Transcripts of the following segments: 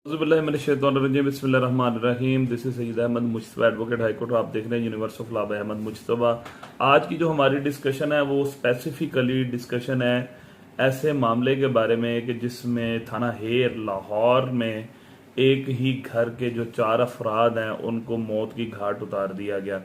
बिस्मिल्लाहिर्रहमानिर्रहीम। This is Saeed Ahmed Mushtaba, advocate high court. आप देख रहे हैं universe of law by Ahmed Mushtaba. आज की जो हमारी डिस्कशन है वो स्पेसिफिकली डिस्कशन है ऐसे मामले के बारे में कि जिसमें थाना हेर लाहौर में एक ही घर के जो 4 अफराद हैं उनको मौत की घाट उतार दिया गया।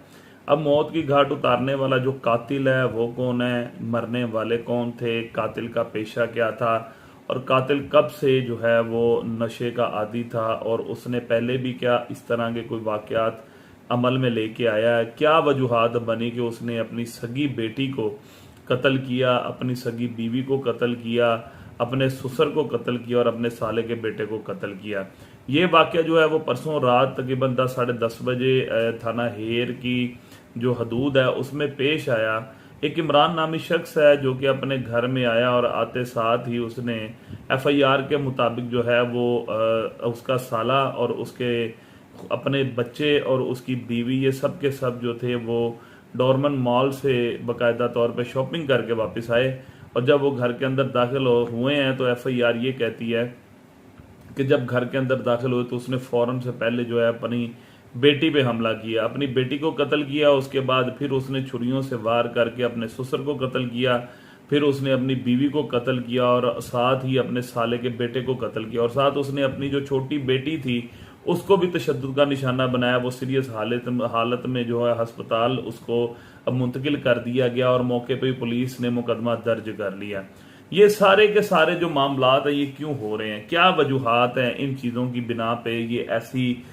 अब मौत की घाट उतारने वाला जो कातिल है वो कौन है, मरने वाले कौन थे, कातिल का पेशा क्या था और कातिल कब से जो है वो नशे का आदी था और उसने पहले भी क्या इस तरह के कोई वाकयात अमल में लेके आया है। क्या वजूहात बनी कि उसने अपनी सगी बेटी को कत्ल किया, अपनी सगी बीवी को कत्ल किया, अपने ससुर को कत्ल किया और अपने साले के बेटे को कत्ल किया। ये वाकया जो है वो परसों रात तकरीबन 10 साढ़े 10 बजे थाना हेर की जो हदूद है उसमें पेश आया। एक इमरान नामी शख्स है जो कि अपने घर में आया और आते साथ ही उसने एफआईआर के मुताबिक जो है वो उसका साला और उसके अपने बच्चे और उसकी बीवी ये सब के सब जो थे वो डोरमन मॉल से बाकायदा तौर पे शॉपिंग करके वापस आए और जब वो घर के अंदर दाखिल हुए हैं तो एफआईआर ये कहती है कि जब घर के अंदर दाखिल हुए तो उसने फौरन से पहले जो है अपनी बेटी पे हमला किया, अपनी बेटी को कत्ल किया। उसके बाद फिर उसने छुरियों से वार करके अपने ससुर को कत्ल किया, फिर उसने अपनी बीवी को कत्ल किया और साथ ही अपने साले के बेटे को कत्ल किया और साथ उसने अपनी जो छोटी बेटी थी उसको भी तशद्दुद का निशाना बनाया। वो सीरियस हालत में जो है अस्पताल उसको अब मुंतकिल कर दिया गया और मौके पर ही पुलिस ने मुकदमा दर्ज कर लिया। ये सारे के सारे जो मामलात है ये क्यों हो रहे हैं, क्या वजूहात हैं इन चीज़ों की बिना पे ये ऐसी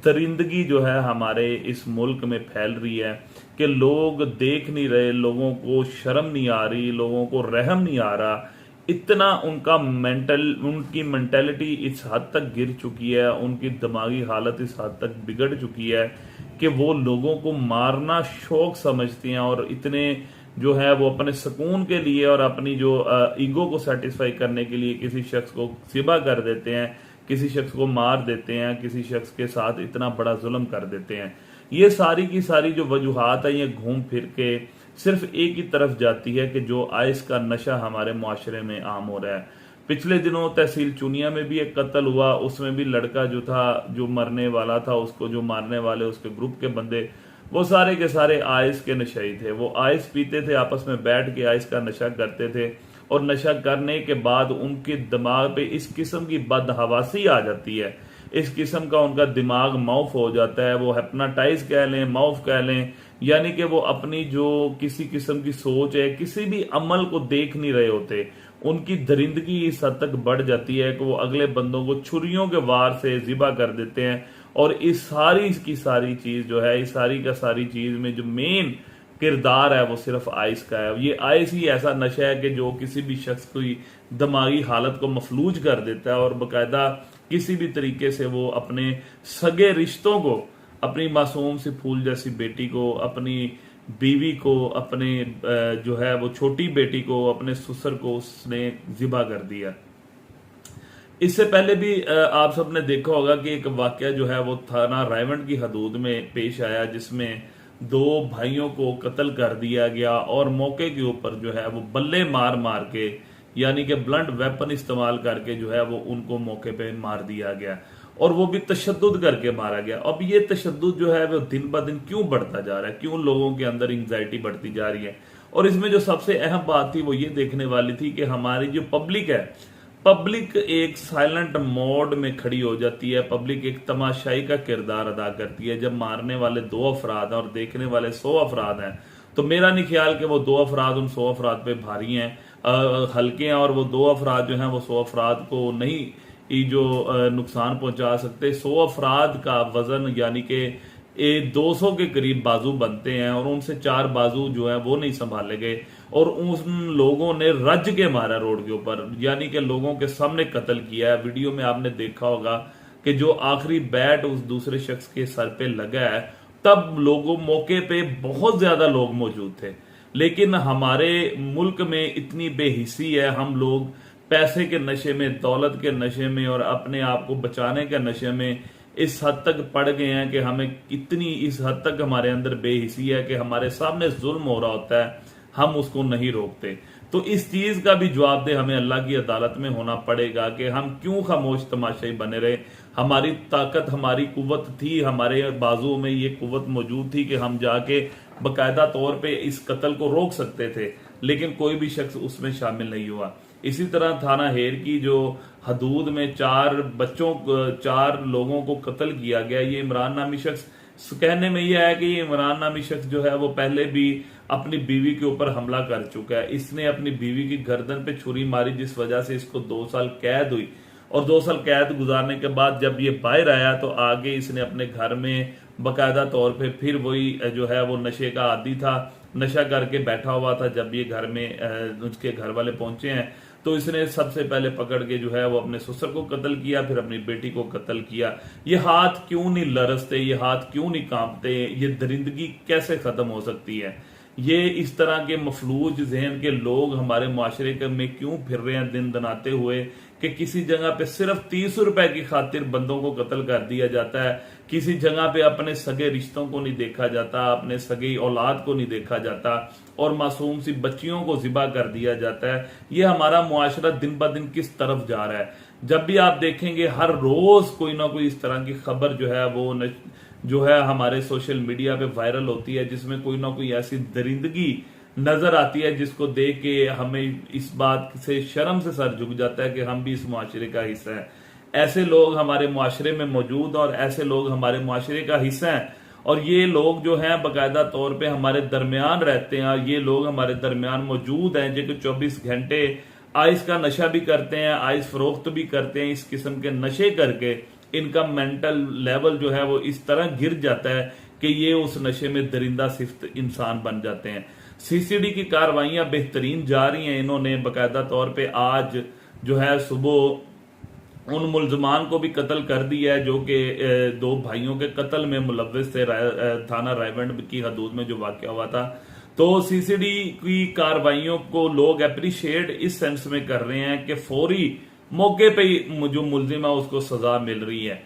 दरिंदगी जो है हमारे इस मुल्क में फैल रही है कि लोग देख नहीं रहे, लोगों को शर्म नहीं आ रही, लोगों को रहम नहीं आ रहा। इतना उनकी मेंटेलिटी इस हद तक गिर चुकी है, उनकी दिमागी हालत इस हद तक बिगड़ चुकी है कि वो लोगों को मारना शौक समझते हैं और इतने जो है वो अपने सुकून के लिए और अपनी जो ईगो को सेटिस्फाई करने के लिए किसी शख्स को ज़िबा कर देते हैं, किसी शख्स को मार देते हैं, किसी शख्स के साथ इतना बड़ा जुल्म कर देते हैं। ये सारी की सारी जो वजूहात है ये घूम फिर के सिर्फ एक ही तरफ जाती है कि जो आइस का नशा हमारे मुआशरे में आम हो रहा है। पिछले दिनों तहसील चुनिया में भी एक कत्ल हुआ, उसमें भी लड़का जो था जो मरने वाला था उसको जो मारने वाले उसके ग्रुप के बंदे वो सारे के सारे आइस के नशे थे। वो आइस पीते थे, आपस में बैठ के आइस का नशा करते थे और नशा करने के बाद उनके दिमाग पे इस किस्म की बदहवासी आ जाती है, इस किस्म का उनका दिमाग मौफ हो जाता है। वो हेप्नाटाइज कह लें, मौफ कह लें, यानी कि वो अपनी जो किसी किस्म की सोच है, किसी भी अमल को देख नहीं रहे होते। उनकी दरिंदगी इस हद तक बढ़ जाती है कि वो अगले बंदों को छुरियों के वार से ज़िबा कर देते हैं। और इस सारी की सारी चीज़ जो है, इस सारी का सारी चीज़ में जो मेन किरदार है वो सिर्फ आइस का है। ये आइस ही ऐसा नशा है कि जो किसी भी शख्स की दिमागी हालत को मफलूज कर देता है और बाकायदा किसी भी तरीके से वो अपने सगे रिश्तों को, अपनी मासूम सी फूल जैसी बेटी को, अपनी बीवी को, अपने जो है वो छोटी बेटी को, अपने ससुर को उसने ज़िबा कर दिया। इससे पहले भी आप सबने देखा होगा कि एक वाकया जो है वो थाना रायवंड की हदूद में पेश आया जिसमें 2 भाइयों को कत्ल कर दिया गया और मौके के ऊपर जो है वो बल्ले मार मार के, यानी कि ब्लंट वेपन इस्तेमाल करके जो है वो उनको मौके पे मार दिया गया और वो भी तशद्दुद करके मारा गया। अब ये तशद्दुद जो है वो दिन ब दिन क्यों बढ़ता जा रहा है, क्यों लोगों के अंदर एंग्जाइटी बढ़ती जा रही है। और इसमें जो सबसे अहम बात थी वो ये देखने वाली थी कि हमारी जो पब्लिक है, पब्लिक एक साइलेंट मोड में खड़ी हो जाती है, पब्लिक एक तमाशाई का किरदार अदा करती है। जब मारने वाले 2 अफराद हैं और देखने वाले 100 अफराद हैं तो मेरा नहीं ख्याल कि वो 2 अफराद उन 100 अफराद पे भारी हैं, हल्के हैं और वो 2 अफराद जो हैं वो 100 अफराद को नहीं जो नुकसान पहुंचा सकते। 100 अफराद का वजन यानी कि 200 के करीब बाजू बनते हैं और उनसे 4 बाजू जो है वो नहीं संभाले गए और उन लोगों ने रज के मारा रोड के ऊपर, यानी कि लोगों के सामने कत्ल किया है। वीडियो में आपने देखा होगा कि जो आखिरी बैट उस दूसरे शख्स के सर पे लगा है तब लोगों मौके पे बहुत ज्यादा लोग मौजूद थे, लेकिन हमारे मुल्क में इतनी बेहिसी है, हम लोग पैसे के नशे में, दौलत के नशे में और अपने आप को बचाने के नशे में इस हद तक पड़ गए हैं कि हमें इतनी इस हद तक हमारे अंदर बेहिसी है कि हमारे सामने जुल्म हो रहा होता है, हम उसको नहीं रोकते। तो इस चीज का भी जवाबदेह हमें अल्लाह की अदालत में होना पड़ेगा कि हम क्यों खामोश तमाशाई बने रहे। हमारी ताकत, हमारी कुव्वत थी, हमारे बाजुओं में ये कुव्वत मौजूद थी कि हम जाके बाकायदा तौर पे इस कत्ल को रोक सकते थे, लेकिन कोई भी शख्स उसमें शामिल नहीं हुआ। इसी तरह थाना हेर की जो हदूद में 4 लोगों को कत्ल किया गया, ये इमरान नामी शख्स, कहने में यह है कि ये इमरान नामी शख्स जो है वो पहले भी अपनी बीवी के ऊपर हमला कर चुका है। इसने अपनी बीवी की गर्दन पे छुरी मारी, जिस वजह से इसको 2 साल कैद हुई, और 2 साल कैद गुजारने के बाद जब ये बाहर आया तो आगे इसने अपने घर में बाकायदा तौर पे फिर वही जो है वो नशे का आदी था, नशा करके बैठा हुआ था। जब ये घर में उसके घर वाले पहुंचे हैं तो इसने सबसे पहले पकड़ के जो है वो अपने ससुर को कत्ल किया, फिर अपनी बेटी को कत्ल किया। ये हाथ क्यों नहीं लरसते, ये हाथ क्यों नहीं कांपते, ये दरिंदगी कैसे खत्म हो सकती है? ये इस तरह के मफलूज जहन के लोग हमारे मुआशरे में क्यों फिर रहे हैं दिन दनाते हुए कि किसी जगह पे सिर्फ 30 रुपए की खातिर बंदों को कत्ल कर दिया जाता है, किसी जगह पे अपने सगे रिश्तों को नहीं देखा जाता, अपने सगे औलाद को नहीं देखा जाता, और मासूम सी बच्चियों को जिबा कर दिया जाता है। ये हमारा मुआशरा दिन ब दिन किस तरफ जा रहा है? जब भी आप देखेंगे हर रोज कोई ना कोई इस तरह की खबर जो है वो जो है हमारे सोशल मीडिया पे वायरल होती है, जिसमें कोई ना कोई ऐसी दरिंदगी नजर आती है जिसको देख के हमें इस बात से शर्म से सर झुक जाता है कि हम भी इस मुआशरे का हिस्सा हैं। ऐसे लोग हमारे मुआशरे में मौजूद और ऐसे लोग हमारे मुआशरे का हिस्सा हैं, और ये लोग जो हैं बाकायदा तौर पे हमारे दरमियान रहते हैं, और ये लोग हमारे दरमियान मौजूद हैं जो कि 24 घंटे आइस का नशा भी करते हैं, आइस फरोख्त भी करते हैं। इस किस्म के नशे करके इनका मेंटल लेवल जो है वो इस तरह गिर जाता है कि ये उस नशे में दरिंदा सिफ्त इंसान बन जाते हैं। सीसीडी की कार्रवाइयां बेहतरीन जा रही हैं। इन्होंने बाकायदा तौर पे आज जो है सुबह उन मुलजमान को भी कत्ल कर दिया है जो कि 2 भाइयों के कत्ल में मुलव्विस थे, थाना रायवंड की हदूद में जो वाकया हुआ था। तो सीसीडी की कार्रवाइयों को लोग अप्रिशिएट इस सेंस में कर रहे हैं कि फौरी मौके पे ही जो मुलजिम है उसको सजा मिल रही है।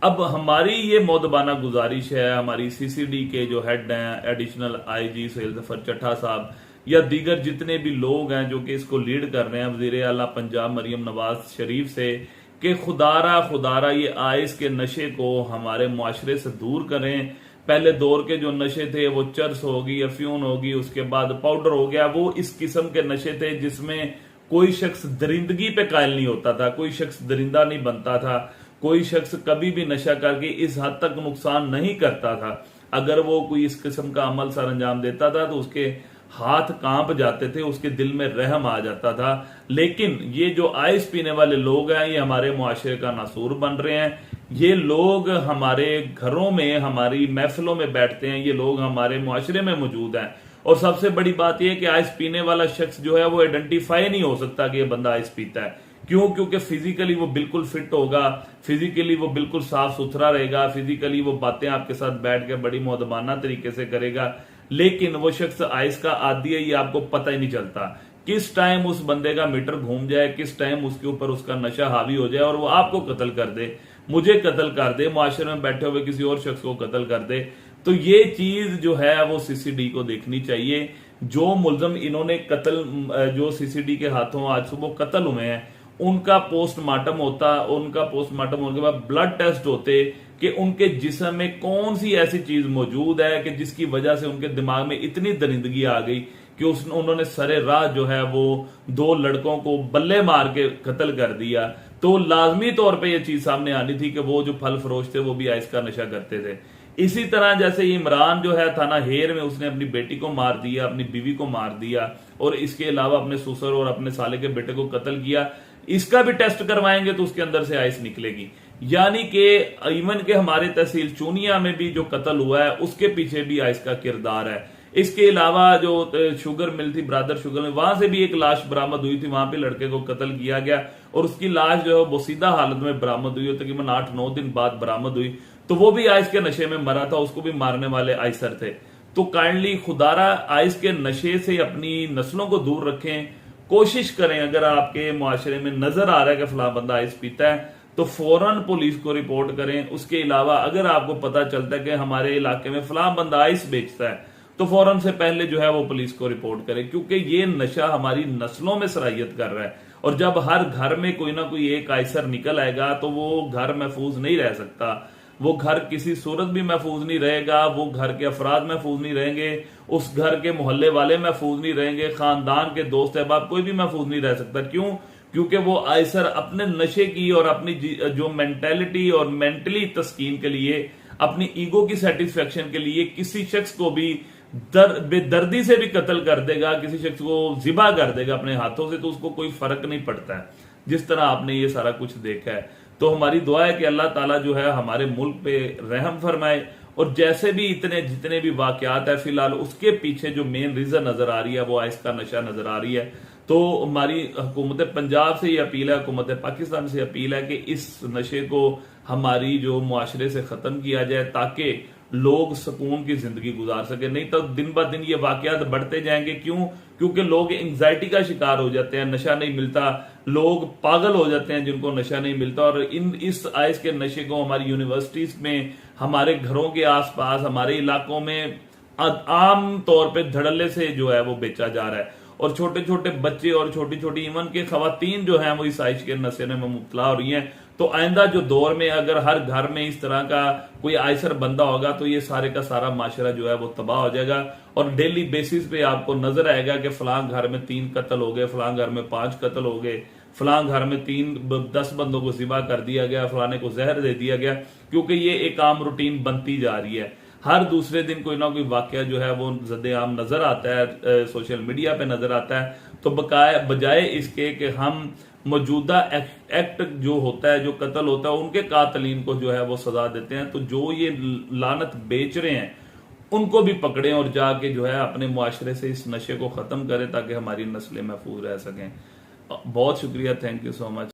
अब हमारी ये मौदबाना गुजारिश है, हमारी सीसीडी के जो हेड हैं एडिशनल आईजी सुहेल जफर चट्टा साहब या दीगर जितने भी लोग हैं जो कि इसको लीड कर रहे हैं, वजीर आला पंजाब मरियम नवाज शरीफ से, कि खुदारा ये आइस के नशे को हमारे मुआशरे से दूर करें। पहले दौर के जो नशे थे वो चरस होगी, अफ्यून होगी, उसके बाद पाउडर हो गया, वो इस किस्म के नशे थे जिसमें कोई शख्स दरिंदगी पे कायल नहीं होता था, कोई शख्स दरिंदा नहीं बनता था, कोई शख्स कभी भी नशा करके इस हद तक नुकसान नहीं करता था। अगर वो कोई इस किस्म का अमल सर अंजाम देता था तो उसके हाथ कांप जाते थे, उसके दिल में रहम आ जाता था। लेकिन ये जो आइस पीने वाले लोग हैं ये हमारे मुआशरे का नासूर बन रहे हैं। ये लोग हमारे घरों में, हमारी महफिलों में बैठते हैं, ये लोग हमारे मुआशरे में मौजूद हैं। और सबसे बड़ी बात यह कि आइस पीने वाला शख्स जो है वो आइडेंटिफाई नहीं हो सकता कि ये बंदा आइस पीता है। क्यों? क्योंकि फिजिकली वो बिल्कुल फिट होगा, फिजिकली वो बिल्कुल साफ सुथरा रहेगा, फिजिकली वो बातें आपके साथ बैठ के बड़ी मौदबाना तरीके से करेगा। लेकिन वो शख्स आइस का आदी है, ये आपको पता ही नहीं चलता। किस टाइम उस बंदे का मीटर घूम जाए, किस टाइम उसके ऊपर उसका नशा हावी हो जाए और वो आपको कत्ल कर दे, मुझे कत्ल कर दे, मुआशरे में बैठे हुए किसी और शख्स को कत्ल कर दे। तो ये चीज जो है वो सीसीडी को देखनी चाहिए। जो मुलजम इन्होंने कत्ल, जो सीसीडी के हाथों आज सुबह कत्ल हुए हैं, उनका पोस्टमार्टम होता, उनका पोस्टमार्टम होने के बाद ब्लड टेस्ट होते कि उनके जिस्म में कौन सी ऐसी चीज मौजूद है कि जिसकी वजह से उनके दिमाग में इतनी दरिंदगी आ गई कि उन्होंने सरे राह जो है वो 2 लड़कों को बल्ले मार के कत्ल कर दिया। तो लाजमी तौर पे ये चीज सामने आनी थी कि वो जो फल फरोश थे वो भी आइस का नशा करते थे। इसी तरह जैसे इमरान जो है थाना हेर में उसने अपनी बेटी को मार दिया, अपनी बीवी को मार दिया, और इसके अलावा अपने ससुर और अपने साले के बेटे को कत्ल किया। इसका भी टेस्ट करवाएंगे तो उसके अंदर से आइस निकलेगी। यानी कि इवन के हमारे तहसील चूनिया में भी जो कत्ल हुआ है उसके पीछे भी आइस का किरदार है। इसके अलावा जो शुगर मिल थी, ब्रादर शुगर मिल, वहां से भी एक लाश बरामद हुई थी, वहां पे लड़के को कत्ल किया गया और उसकी लाश जो है बोसीदा हालत में बरामद हुई, तकरीबन 8-9 दिन बाद बरामद हुई। तो वो भी आइस के नशे में मरा था, उसको भी मारने वाले आइसर थे। तो काइंडली खुदारा आइस के नशे से अपनी नस्लों को दूर रखें, कोशिश करें। अगर आपके मुआशरे में नजर आ रहा है कि फला बंदा आइस पीता है तो फौरन पुलिस को रिपोर्ट करें। उसके अलावा अगर आपको पता चलता है कि हमारे इलाके में फला बंदा आइस बेचता है, तो फौरन से पहले जो है वो पुलिस को रिपोर्ट करे, क्योंकि ये नशा हमारी नस्लों में सरायत कर रहा है। और जब हर घर में कोई ना कोई एक आइसर निकल आएगा तो वो घर महफूज नहीं रह सकता, वो घर किसी सूरत भी महफूज नहीं रहेगा, वो घर के अफराद महफूज नहीं रहेंगे, उस घर के मोहल्ले वाले महफूज नहीं रहेंगे, खानदान के दोस्त अहबाब कोई भी महफूज नहीं रह सकता। क्यों? क्योंकि वो आइसर अपने नशे की और अपनी जो मेंटेलिटी और मेंटली तस्कीन के लिए, अपनी ईगो की सेटिस्फेक्शन के लिए किसी शख्स को भी बेदर्दी से भी कत्ल कर देगा, किसी शख्स को जिबा कर देगा अपने हाथों से, तो उसको कोई फर्क नहीं पड़ता है। जिस तरह आपने ये सारा कुछ देखा है, तो हमारी दुआ है कि अल्लाह ताला जो है हमारे मुल्क पे रहम फरमाए, और जैसे भी जितने भी वाकयात है फिलहाल उसके पीछे जो मेन रीजन नजर आ रही है वो आइस का नशा नजर आ रही है। तो हमारी हुकूमत पंजाब से ये अपील है, हुकूमत पाकिस्तान से अपील है कि इस नशे को हमारी जो मुआशरे से खत्म किया जाए, ताकि लोग सुकून की जिंदगी गुजार सके। नहीं तो दिन ब दिन ये वाकयात बढ़ते जाएंगे। क्यों? क्योंकि लोग एंग्जाइटी का शिकार हो जाते हैं, नशा नहीं मिलता, लोग पागल हो जाते हैं जिनको नशा नहीं मिलता। और इस आइस के नशे को हमारी यूनिवर्सिटीज में, हमारे घरों के आसपास, हमारे इलाकों में आम तौर पे धड़ल्ले से जो है वो बेचा जा रहा है। और छोटे छोटे बच्चे और छोटी छोटी इवन के खवातीन जो हैं वो इस आइस के नशे में मुब्तला हो रही हैं। तो आइंदा जो दौर में अगर हर घर में इस तरह का कोई आइसर बंदा होगा तो ये सारे का सारा माशरा जो है वो तबाह हो जाएगा। और डेली बेसिस पे आपको नजर आएगा कि फलां घर में 3 कत्ल हो गए, फलां घर में 5 कत्ल हो गए, फलां घर में 10 बंदों को जिबा कर दिया गया, फलाने को जहर दे दिया गया। क्योंकि ये एक आम रूटीन बनती जा रही है। हर दूसरे दिन कोई ना कोई वाकया जो है वो ज़द-ए-आम नजर आता है, सोशल मीडिया पे नजर आता है। तो बजाय इसके कि हम मौजूदा एक्ट जो होता है, जो कत्ल होता है, उनके कातलीन को जो है वो सजा देते हैं, तो जो ये लानत बेच रहे हैं उनको भी पकड़ें और जाके जो है अपने मुआशरे से इस नशे को खत्म करें, ताकि हमारी नस्लें महफूज रह सकें। बहुत शुक्रिया, थैंक यू सो मच।